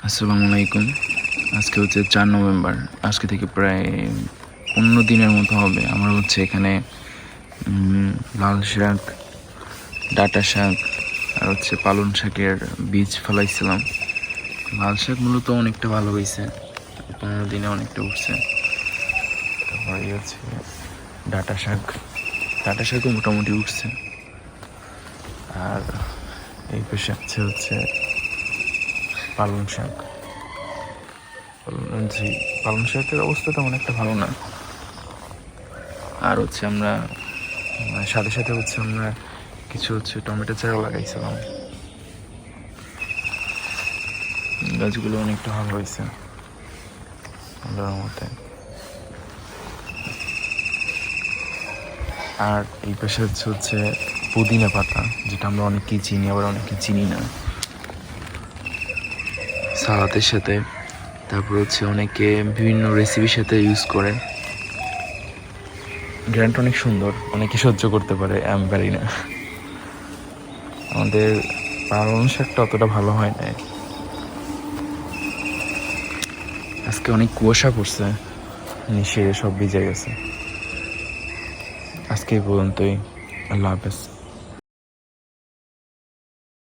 আসসালামু আলাইকুম। আজকে হচ্ছে 4 নভেম্বর। আজকে থেকে প্রায় 15 দিনের মতো হবে। আমরা হচ্ছে এখানে লাল শাক, ডাঁটা শাক আর হচ্ছে পালং শাকের বীজ ফেলাইছিলাম। লাল শাক মূলত অনেকটা ভালো হয়েছে, 15 দিনে অনেকটা উঠছে। তারপরে হচ্ছে ডাঁটা শাকও মোটামুটি উঠছে। আর এই পাশে হচ্ছে পালং শাক। জি, পালং শাকের অবস্থা তেমন একটা ভালো না। আর হচ্ছে আমরা সাথে সাথে হচ্ছে আমরা কিছু টমেটো চারা লাগাইছিলাম। গাছগুলো অনেকটা ভালো হয়েছে আল্লাহর মতে। আর এই পাশে হচ্ছে পুদিনা পাতা, যেটা আমরা অনেকেই চিনি, আবার অনেকে চিনি না, সালাদের সাথে। তারপর হচ্ছে অনেকে বিভিন্ন রেসিপির সাথে ইউজ করে। গ্র্যান্ড অনেক সুন্দর, অনেকে সহ্য করতে পারে, আমি পারি না। আমাদের পালং শাকটা অতটা ভালো হয় না। আজকে অনেক কুয়াশা পড়ছে, নিচে সব ভিজে গেছে। আজকে এই পর্যন্তই। আল্লাহ হাফেজ।